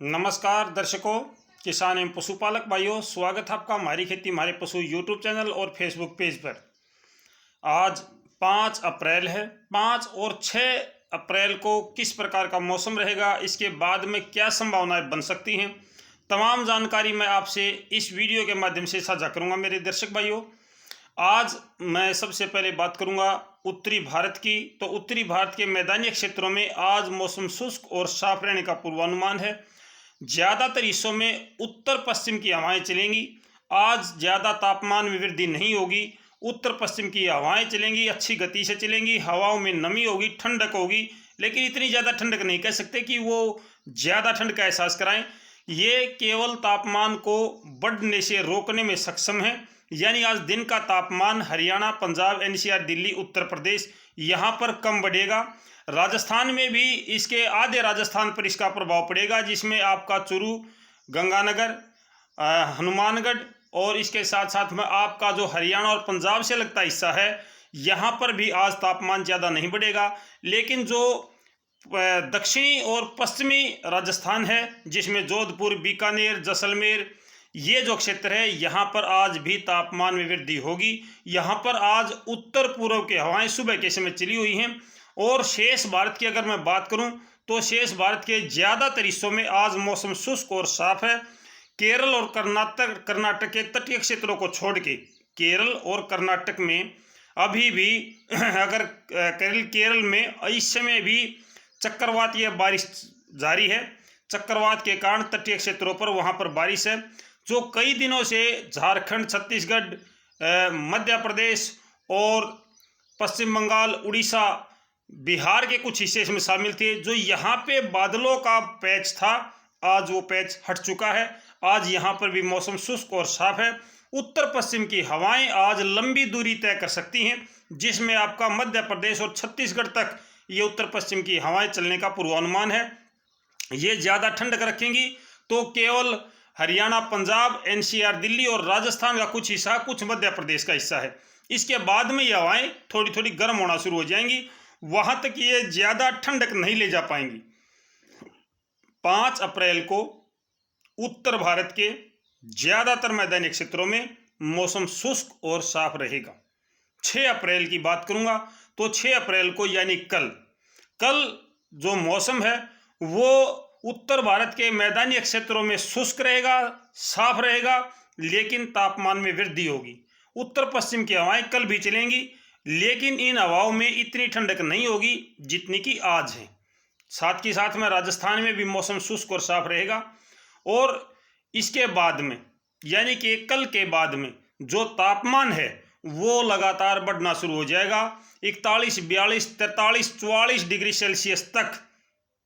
नमस्कार दर्शकों, किसान एवं पशुपालक भाइयों, स्वागत है आपका हमारी खेती हमारे पशु यूट्यूब चैनल और फेसबुक पेज पर। आज 5 अप्रैल है। 5 और 6 अप्रैल को किस प्रकार का मौसम रहेगा, इसके बाद में क्या संभावनाएं बन सकती हैं, तमाम जानकारी मैं आपसे इस वीडियो के माध्यम से साझा करूंगा मेरे दर्शक भाइयों। आज मैं सबसे पहले बात करूंगा उत्तरी भारत की। तो उत्तरी भारत के मैदानी क्षेत्रों में आज मौसम शुष्क और साफ रहने का पूर्वानुमान है। ज़्यादातर हिस्सों में उत्तर पश्चिम की हवाएं चलेंगी। आज ज़्यादा तापमान में वृद्धि नहीं होगी। उत्तर पश्चिम की हवाएं चलेंगी, अच्छी गति से चलेंगी। हवाओं में नमी होगी, ठंडक होगी, लेकिन इतनी ज़्यादा ठंडक नहीं कह सकते कि वो ज़्यादा ठंड का एहसास कराएं। ये केवल तापमान को बढ़ने से रोकने में सक्षम है। यानी आज दिन का तापमान हरियाणा, पंजाब, एनसीआर, दिल्ली, उत्तर प्रदेश यहाँ पर कम बढ़ेगा। राजस्थान में भी इसके आधे राजस्थान पर इसका प्रभाव पड़ेगा, जिसमें आपका चूरू, गंगानगर, हनुमानगढ़ और इसके साथ साथ में आपका जो हरियाणा और पंजाब से लगता हिस्सा है, यहाँ पर भी आज तापमान ज़्यादा नहीं बढ़ेगा। लेकिन जो दक्षिणी और पश्चिमी राजस्थान है, जिसमें जोधपुर, बीकानेर, जैसलमेर, ये जो क्षेत्र है, यहाँ पर आज भी तापमान में वृद्धि होगी। यहाँ पर आज उत्तर पूर्व की हवाएं सुबह के समय चली हुई हैं। और शेष भारत की अगर मैं बात करूं तो शेष भारत के ज़्यादातर हिस्सों में आज मौसम शुष्क और साफ है। केरल और कर्नाटक के तटीय क्षेत्रों को छोड़ के केरल और कर्नाटक में अभी भी अगर केरल में इस समय भी चक्रवात या बारिश जारी है। चक्रवात के कारण तटीय क्षेत्रों पर वहाँ पर बारिश है, जो कई दिनों से झारखंड, छत्तीसगढ़, मध्य प्रदेश और पश्चिम बंगाल, उड़ीसा, बिहार के कुछ हिस्से इसमें शामिल थे। जो यहाँ पे बादलों का पैच था, आज वो पैच हट चुका है। आज यहाँ पर भी मौसम शुष्क और साफ है। उत्तर पश्चिम की हवाएं आज लंबी दूरी तय कर सकती हैं, जिसमें आपका मध्य प्रदेश और छत्तीसगढ़ तक ये उत्तर पश्चिम की हवाएं चलने का पूर्वानुमान है। ये ज़्यादा ठंडक रखेंगी तो केवल हरियाणा, पंजाब, एनसीआर, दिल्ली और राजस्थान का कुछ हिस्सा, कुछ मध्य प्रदेश का हिस्सा है। इसके बाद में ये हवाएं थोड़ी थोड़ी गर्म होना शुरू हो जाएंगी। वहां तक ये ज़्यादा ठंडक नहीं ले जा पाएंगी। 5 अप्रैल को उत्तर भारत के ज़्यादातर मैदानी क्षेत्रों में मौसम शुष्क और साफ रहेगा। 6 अप्रैल की बात करूंगा तो 6 अप्रैल को यानी कल जो मौसम है वो उत्तर भारत के मैदानी क्षेत्रों में शुष्क रहेगा, साफ रहेगा, लेकिन तापमान में वृद्धि होगी। उत्तर पश्चिम की हवाएं कल भी चलेंगी, लेकिन इन हवाओं में इतनी ठंडक नहीं होगी जितनी कि आज है। साथ ही साथ में राजस्थान में भी मौसम शुष्क और साफ रहेगा। और इसके बाद में यानी कि कल के बाद में जो तापमान है वो लगातार बढ़ना शुरू हो जाएगा। 41, 42, 43, 44 डिग्री सेल्सियस तक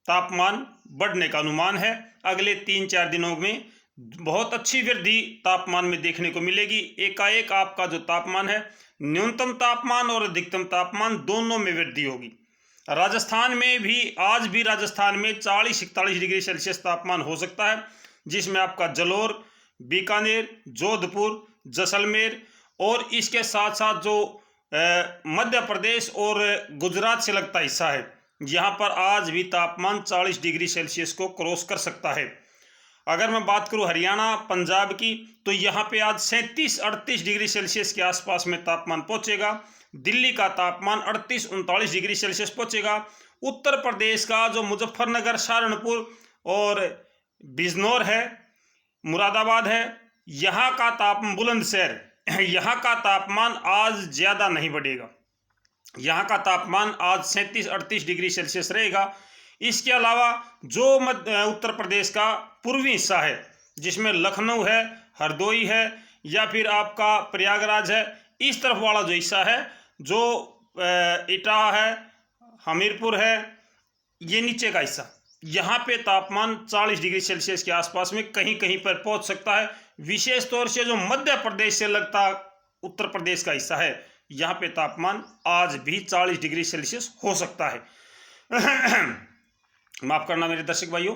तापमान बढ़ने का अनुमान है। अगले 3-4 दिनों में बहुत अच्छी वृद्धि तापमान में देखने को मिलेगी। एकाएक आपका जो तापमान है, न्यूनतम तापमान और अधिकतम तापमान दोनों में वृद्धि होगी। राजस्थान में भी आज भी राजस्थान में 40-41 डिग्री सेल्सियस तापमान हो सकता है, जिसमें आपका जलोर, बीकानेर, जोधपुर, जैसलमेर और इसके साथ साथ जो मध्य प्रदेश और गुजरात से लगता हिस्सा है, यहाँ पर आज भी तापमान 40 डिग्री सेल्सियस को क्रॉस कर सकता है। अगर मैं बात करूं हरियाणा, पंजाब की, तो यहाँ पे आज 37-38 डिग्री सेल्सियस के आसपास में तापमान पहुंचेगा। दिल्ली का तापमान 38-39 डिग्री सेल्सियस पहुंचेगा। उत्तर प्रदेश का जो मुजफ्फरनगर, सहारनपुर और बिजनौर है, मुरादाबाद है, यहाँ का तापमान, बुलंदशहर, यहाँ का तापमान आज ज़्यादा नहीं बढ़ेगा। यहाँ का तापमान आज 37-38 डिग्री सेल्सियस रहेगा। इसके अलावा जो उत्तर प्रदेश का पूर्वी हिस्सा है, जिसमें लखनऊ है, हरदोई है या फिर आपका प्रयागराज है, इस तरफ वाला जो हिस्सा है, जो इटाह है, हमीरपुर है, ये नीचे का हिस्सा, यहाँ पे तापमान 40 डिग्री सेल्सियस के आसपास में कहीं कहीं पर पहुँच सकता है। विशेष तौर से जो मध्य प्रदेश से लगता उत्तर प्रदेश का हिस्सा है, यहाँ पे तापमान आज भी 40 डिग्री सेल्सियस हो सकता है। माफ करना मेरे दर्शक भाइयों।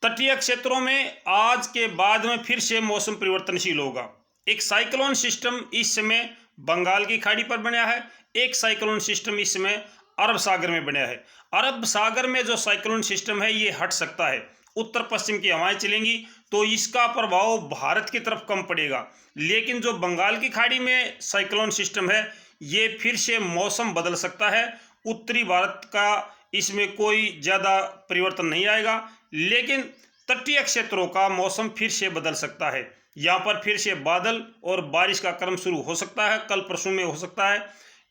तटीय क्षेत्रों में आज के बाद में फिर से मौसम परिवर्तनशील होगा। एक साइक्लोन सिस्टम इस समय बंगाल की खाड़ी पर बना है, एक साइक्लोन सिस्टम इस समय अरब सागर में बना है। अरब सागर में जो साइक्लोन सिस्टम है ये हट सकता है। उत्तर पश्चिम की हवाएं चलेंगी तो इसका प्रभाव भारत की तरफ कम पड़ेगा। लेकिन जो बंगाल की खाड़ी में साइक्लोन सिस्टम है ये फिर से मौसम बदल सकता है। उत्तरी भारत का इसमें कोई ज़्यादा परिवर्तन नहीं आएगा, लेकिन तटीय क्षेत्रों का मौसम फिर से बदल सकता है। यहाँ पर फिर से बादल और बारिश का क्रम शुरू हो सकता है, कल परसों में हो सकता है,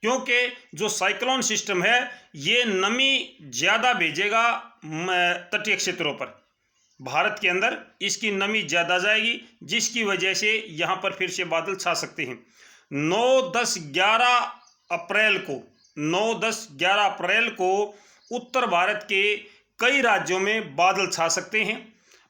क्योंकि जो साइक्लोन सिस्टम है ये नमी ज़्यादा भेजेगा तटीय क्षेत्रों पर। भारत के अंदर इसकी नमी ज़्यादा जाएगी, जिसकी वजह से यहाँ पर फिर से बादल छा सकते हैं। 9, 10, 11 अप्रैल को 9, 10, 11 अप्रैल को उत्तर भारत के कई राज्यों में बादल छा सकते हैं।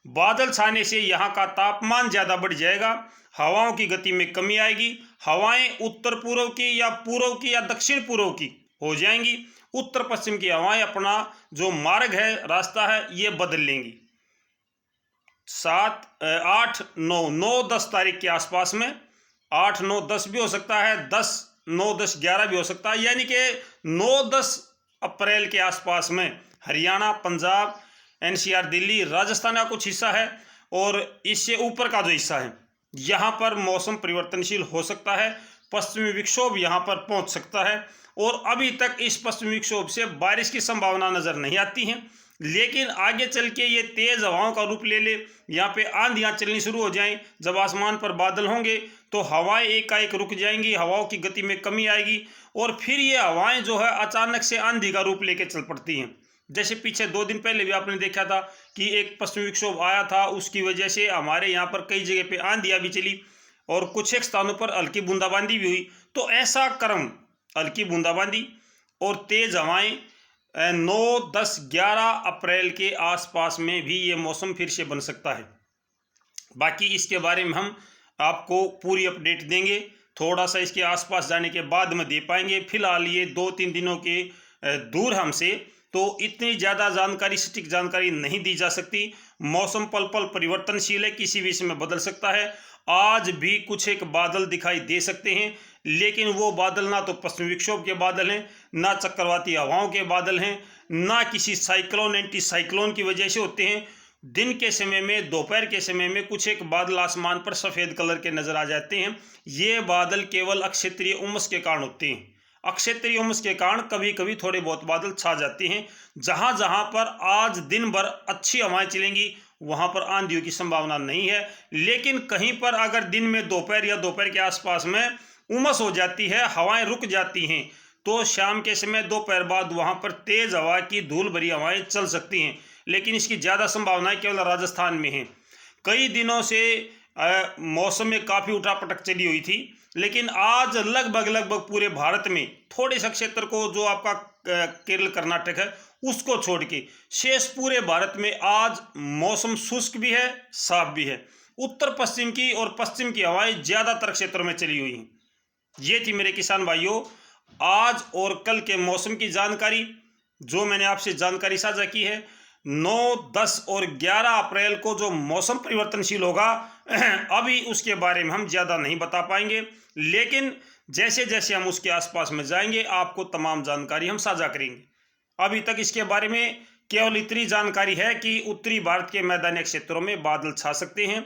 बादल छाने से यहाँ का तापमान ज़्यादा बढ़ जाएगा, हवाओं की गति में कमी आएगी, हवाएं उत्तर पूर्व की या पूर्व की या दक्षिण पूर्व की हो जाएंगी। उत्तर पश्चिम की हवाएं अपना जो मार्ग है, रास्ता है, ये बदल लेंगी। 7, 8, 9, 10 तारीख के आसपास में 8, 9, 10 भी हो सकता है, 10, 9, 10, 11 भी हो सकता है, यानी कि 9, 10 अप्रैल के आसपास में हरियाणा, पंजाब, एनसीआर, दिल्ली, राजस्थान का कुछ हिस्सा है और इससे ऊपर का जो हिस्सा है यहाँ पर मौसम परिवर्तनशील हो सकता है। पश्चिमी विक्षोभ यहाँ पर पहुँच सकता है और अभी तक इस पश्चिमी विक्षोभ से बारिश की संभावना नज़र नहीं आती है, लेकिन आगे चल के ये तेज़ हवाओं का रूप ले ले, यहाँ पे आंधियाँ चलनी शुरू हो जाएं। जब आसमान पर बादल होंगे तो हवाएं एकाएक रुक जाएंगी, हवाओं की गति में कमी आएगी और फिर ये हवाएं जो है अचानक से आंधी का रूप लेके चल पड़ती हैं। जैसे पीछे 2 दिन पहले भी आपने देखा था कि एक पश्चिमी विक्षोभ आया था, उसकी वजह से हमारे यहाँ पर कई जगह पे आंधियाँ भी चली और कुछ एक स्थानों पर हल्की बूंदाबांदी भी हुई। तो ऐसा क्रम, हल्की बूंदाबांदी और तेज़ हवाएं 9, 10, 11 अप्रैल के आसपास में भी ये मौसम फिर से बन सकता है। बाकी इसके बारे में हम आपको पूरी अपडेट देंगे, थोड़ा सा इसके आसपास जाने के बाद में दे पाएंगे। फिलहाल ये 2-3 दिनों के दूर हमसे, तो इतनी ज़्यादा जानकारी, सटीक जानकारी नहीं दी जा सकती। मौसम पल पल परिवर्तनशील है, किसी भी समय बदल सकता है। आज भी कुछ एक बादल दिखाई दे सकते हैं, लेकिन वो बादल ना तो पश्चिमी विक्षोभ के बादल हैं, ना चक्रवाती हवाओं के बादल हैं, ना किसी साइक्लोन, एंटी साइक्लोन की वजह से होते हैं। दिन के समय में, दोपहर के समय में कुछ एक बादल आसमान पर सफ़ेद कलर के नज़र आ जाते हैं। ये बादल केवल अक्षेत्रीय उमस के कारण होते हैं। अक्षेत्रीय उमस के कारण कभी कभी थोड़े बहुत बादल छा जाते हैं। जहाँ जहाँ पर आज दिन भर अच्छी हवाएं चलेंगी वहाँ पर आंधियों की संभावना नहीं है, लेकिन कहीं पर अगर दिन में दोपहर या दोपहर के आसपास में उमस हो जाती है, हवाएं रुक जाती हैं, तो शाम के समय दोपहर बाद वहाँ पर तेज़ हवा की धूल भरी हवाएं चल सकती हैं, लेकिन इसकी ज़्यादा संभावनाएं केवल राजस्थान में हैं। कई दिनों से मौसम में काफ़ी उठापटक चली हुई थी, लेकिन आज लगभग पूरे भारत में थोड़े से क्षेत्र को, जो आपका केरल कर्नाटक है उसको छोड़ के शेष पूरे भारत में आज मौसम शुष्क भी है, साफ भी है। उत्तर पश्चिम की और पश्चिम की हवाएं ज़्यादातर क्षेत्रों में चली हुई हैं। ये थी मेरे किसान भाइयों आज और कल के मौसम की जानकारी, जो मैंने आपसे जानकारी साझा की है। 9, 10 और 11 अप्रैल को जो मौसम परिवर्तनशील होगा अभी उसके बारे में हम ज़्यादा नहीं बता पाएंगे, लेकिन जैसे जैसे हम उसके आसपास में जाएंगे आपको तमाम जानकारी हम साझा करेंगे। अभी तक इसके बारे में केवल इतनी जानकारी है कि उत्तरी भारत के मैदानी क्षेत्रों में बादल छा सकते हैं,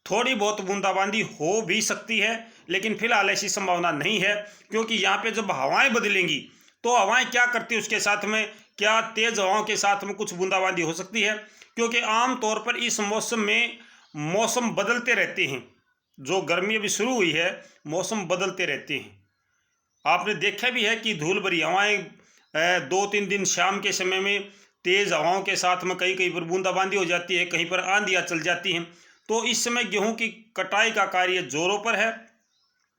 थोड़ी बहुत बूंदाबांदी हो भी सकती है, लेकिन फिलहाल ऐसी संभावना नहीं है, क्योंकि यहाँ पे जब हवाएं बदलेंगी तो हवाएं क्या करती है, उसके साथ में क्या तेज़ हवाओं के साथ में कुछ बूंदाबांदी हो सकती है, क्योंकि आम तौर पर इस मौसम में मौसम बदलते रहते हैं। जो गर्मी अभी शुरू हुई है मौसम बदलते रहते हैं। आपने देखा भी है कि धूल भरी हवाएं 2-3 दिन शाम के समय में तेज़ हवाओं के साथ में कहीं पर बूंदाबांदी हो जाती है, कहीं पर आंधियाँ चल जाती हैं। तो इस समय गेहूं की कटाई का कार्य जोरों पर है।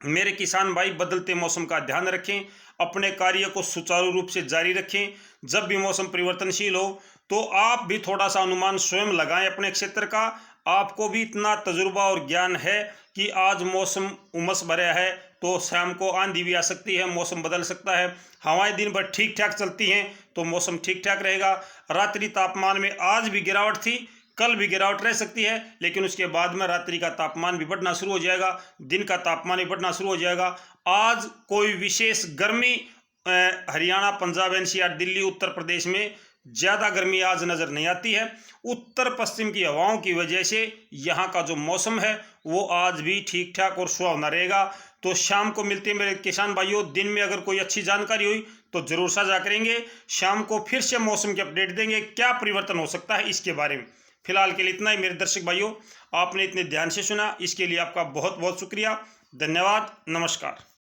मेरे किसान भाई बदलते मौसम का ध्यान रखें, अपने कार्य को सुचारू रूप से जारी रखें। जब भी मौसम परिवर्तनशील हो तो आप भी थोड़ा सा अनुमान स्वयं लगाएं अपने क्षेत्र का। आपको भी इतना तजुर्बा और ज्ञान है कि आज मौसम उमस भरा है तो शाम को आंधी भी आ सकती है, मौसम बदल सकता है। हवाएं दिन भर ठीक ठाक चलती हैं तो मौसम ठीक ठाक रहेगा। रात्रि तापमान में आज भी गिरावट थी, कल भी गिरावट रह सकती है, लेकिन उसके बाद में रात्रि का तापमान भी बढ़ना शुरू हो जाएगा, दिन का तापमान भी बढ़ना शुरू हो जाएगा। आज कोई विशेष गर्मी हरियाणा, पंजाब, एनसीआर, दिल्ली, उत्तर प्रदेश में ज़्यादा गर्मी आज नज़र नहीं आती है। उत्तर पश्चिम की हवाओं की वजह से यहाँ का जो मौसम है वो आज भी ठीक ठाक और सुहावना रहेगा। तो शाम को मिलते हैं मेरे किसान भाइयों। दिन में अगर कोई अच्छी जानकारी हुई तो ज़रूर साझा करेंगे। शाम को फिर से मौसम की अपडेट देंगे, क्या परिवर्तन हो सकता है इसके बारे में। फिलहाल के लिए इतना ही मेरे दर्शक भाइयों। आपने इतने ध्यान से सुना, इसके लिए आपका बहुत बहुत शुक्रिया। धन्यवाद। नमस्कार।